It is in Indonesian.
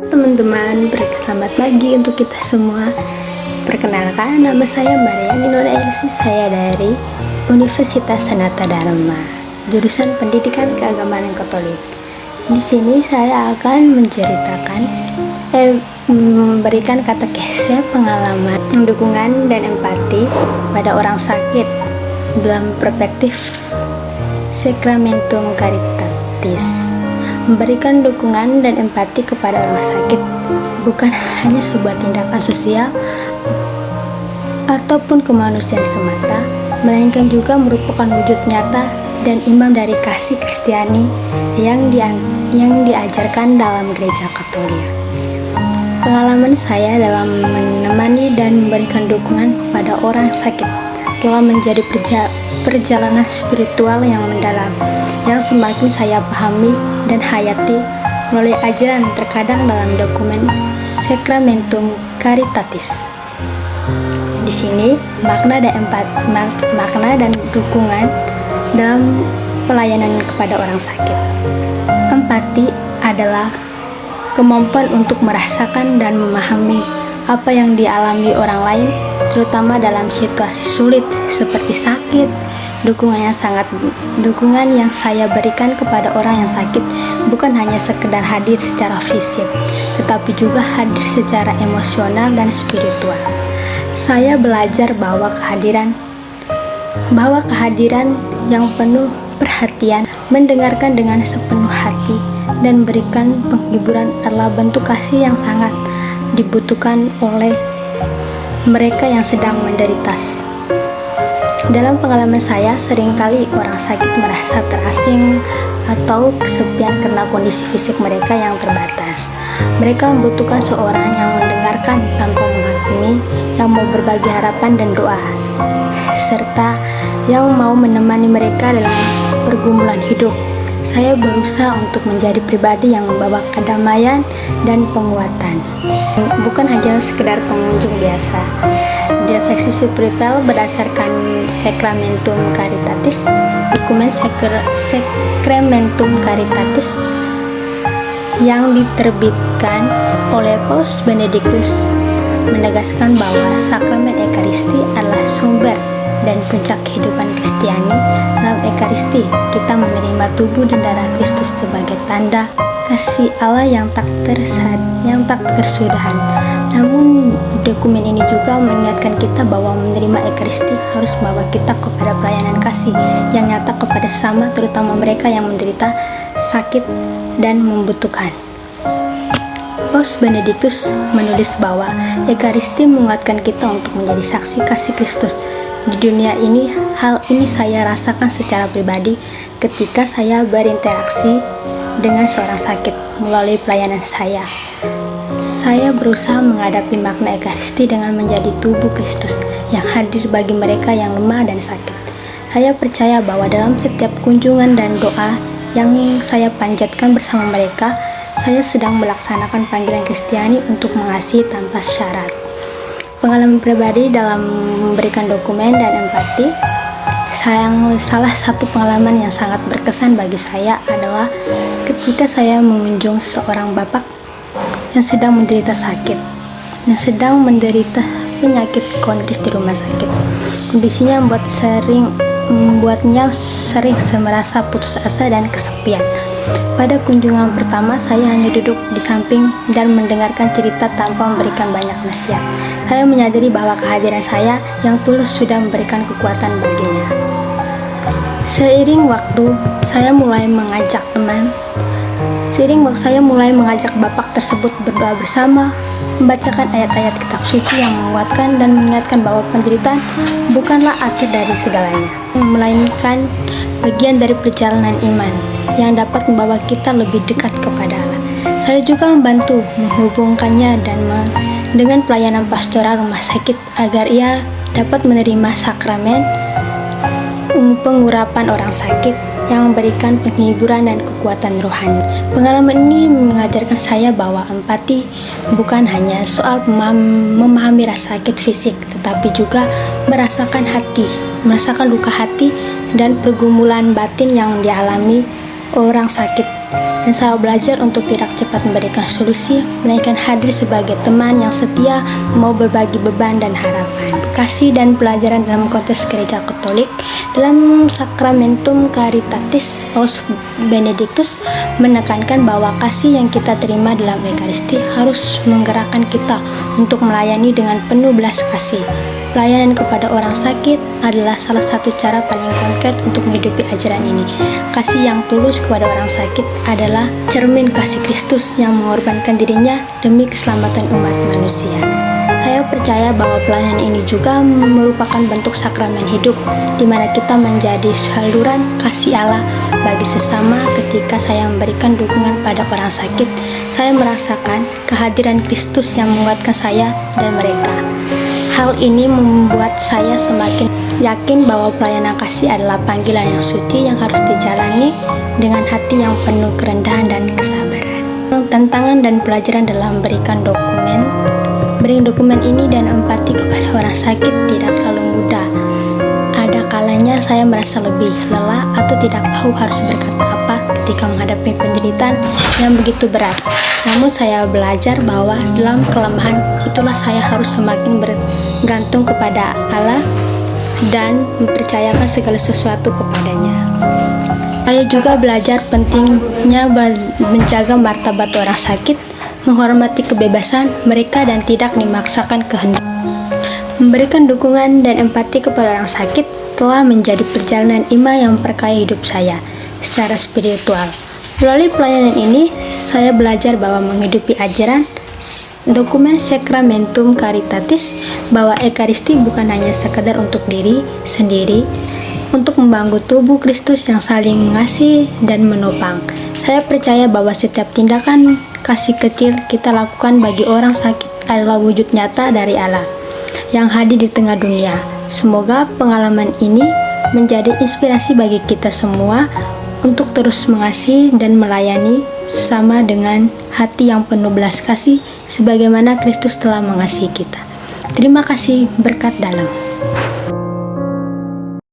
teman-teman, selamat pagi untuk kita semua. Perkenalkan, nama saya Mariani Nora Elsi. Saya dari Universitas Sanata Dharma, jurusan Pendidikan Keagamaan Katolik. Di sini saya akan memberikan katekese, pengalaman, dukungan dan empati pada orang sakit dalam perspektif Sacramentum Caritatis. Memberikan dukungan dan empati kepada orang sakit bukan hanya sebuah tindakan sosial ataupun kemanusiaan semata, melainkan juga merupakan wujud nyata dan iman dari kasih Kristiani yang diajarkan dalam Gereja Katolik. Pengalaman saya dalam menemani dan memberikan dukungan kepada orang sakit telah menjadi perjalanan spiritual yang mendalam, yang semakin saya pahami dan hayati melalui ajaran terkadang dalam dokumen Sacramentum Caritatis. Di sini makna dan dukungan dalam pelayanan kepada orang sakit. Empati adalah kemampuan untuk merasakan dan memahami apa yang dialami orang lain, terutama dalam situasi sulit seperti sakit. Dukungan yang saya berikan kepada orang yang sakit bukan hanya sekedar hadir secara fisik, tetapi juga hadir secara emosional dan spiritual. Saya belajar bahwa kehadiran yang penuh perhatian, mendengarkan dengan sepenuh hati, dan berikan penghiburan adalah bentuk kasih yang sangat dibutuhkan oleh mereka yang sedang menderita. Dalam pengalaman saya, seringkali orang sakit merasa terasing atau kesepian karena kondisi fisik mereka yang terbatas. Mereka membutuhkan seorang yang mendengarkan tanpa menghakimi, yang mau berbagi harapan dan doa, serta yang mau menemani mereka dalam pergumulan hidup. Saya berusaha untuk menjadi pribadi yang membawa kedamaian dan penguatan, bukan hanya sekedar pengunjung biasa. Refleksi spiritual berdasarkan Sacramentum Caritatis, dokumen Sacramentum Caritatis yang diterbitkan oleh Paus Benedictus menegaskan bahwa sakramen Ekaristi adalah sumber dan puncak kehidupan Kristiani. Dalam Ekaristi, kita menerima tubuh dan darah Kristus sebagai tanda kasih Allah yang tak tersudahan. Namun, dokumen ini juga mengingatkan kita bahwa menerima Ekaristi harus membawa kita kepada pelayanan kasih yang nyata kepada sesama, terutama mereka yang menderita sakit dan membutuhkan. Paus Benedictus menulis bahwa Ekaristi menguatkan kita untuk menjadi saksi kasih Kristus di dunia ini. Hal ini saya rasakan secara pribadi ketika saya berinteraksi dengan seorang sakit melalui pelayanan saya. Saya berusaha menghadapi makna Ekaristi dengan menjadi tubuh Kristus yang hadir bagi mereka yang lemah dan sakit. Saya percaya bahwa dalam setiap kunjungan dan doa yang saya panjatkan bersama mereka, saya sedang melaksanakan panggilan Kristiani untuk mengasihi tanpa syarat. Pengalaman pribadi dalam memberikan dokumen dan empati, salah satu pengalaman yang sangat berkesan bagi saya adalah ketika saya mengunjung seorang bapak yang sedang menderita sakit, yang sedang menderita penyakit kronis di rumah sakit. Kondisinya membuatnya sering merasa putus asa dan kesepian. Pada kunjungan pertama, saya hanya duduk di samping dan mendengarkan cerita tanpa memberikan banyak nasihat. Saya menyadari bahwa kehadiran saya yang tulus sudah memberikan kekuatan baginya. Seiring waktu, saya mulai mengajak bapak tersebut berdoa bersama, membacakan ayat-ayat kitab suci yang menguatkan dan mengingatkan bahwa penderitaan bukanlah akhir dari segalanya, melainkan bagian dari perjalanan iman yang dapat membawa kita lebih dekat kepada Allah. Saya juga membantu menghubungkannya dengan pelayanan pastoral rumah sakit agar ia dapat menerima sakramen pengurapan orang sakit yang memberikan penghiburan dan kekuatan rohani. Pengalaman ini mengajarkan saya bahwa empati bukan hanya soal memahami rasa sakit fisik, tetapi juga merasakan luka hati dan pergumulan batin yang dialami orang sakit Dan saya belajar untuk tidak cepat memberikan solusi, melainkan hadir sebagai teman yang setia, mau berbagi beban dan harapan. Kasih dan pelajaran dalam konteks gereja Katolik, dalam Sakramentum Caritatis, Paus Benediktus menekankan bahwa kasih yang kita terima dalam Ekaristi harus menggerakkan kita untuk melayani dengan penuh belas kasih. Pelayanan kepada orang sakit adalah salah satu cara paling konkret untuk menghidupi ajaran ini. Kasih yang tulus kepada orang sakit adalah cermin kasih Kristus yang mengorbankan dirinya demi keselamatan umat manusia. Saya percaya bahwa pelayanan ini juga merupakan bentuk sakramen hidup, di mana kita menjadi saluran kasih Allah bagi sesama. Ketika saya memberikan dukungan pada orang sakit, saya merasakan kehadiran Kristus yang menguatkan saya dan mereka. Hal ini membuat saya semakin yakin bahwa pelayanan kasih adalah panggilan yang suci yang harus dijalani dengan hati yang penuh kerendahan dan kesabaran. Tantangan dan pelajaran dalam berikan dokumen ini dan empati kepada orang sakit tidak selalu mudah. Ada kalanya saya merasa lebih lelah atau tidak tahu harus berkata apa ketika menghadapi penderitaan yang begitu berat. Namun saya belajar bahwa dalam kelemahan itulah saya harus semakin bergantung kepada Allah dan mempercayakan segala sesuatu kepadanya. Saya juga belajar pentingnya menjaga martabat orang sakit, menghormati kebebasan mereka dan tidak memaksakan kehendak. Memberikan dukungan dan empati kepada orang sakit telah menjadi perjalanan iman yang memperkaya hidup saya secara spiritual. Melalui pelayanan ini, saya belajar bahwa menghidupi ajaran dokumen Sakramentum Caritatis, bahwa Ekaristi bukan hanya sekadar untuk diri sendiri, untuk membangun tubuh Kristus yang saling mengasihi dan menopang. Saya percaya bahwa setiap tindakan kasih kecil kita lakukan bagi orang sakit adalah wujud nyata dari Allah yang hadir di tengah dunia. Semoga pengalaman ini menjadi inspirasi bagi kita semua untuk terus mengasihi dan melayani sesama dengan hati yang penuh belas kasih sebagaimana Kristus telah mengasihi kita. Terima kasih, berkat dalam.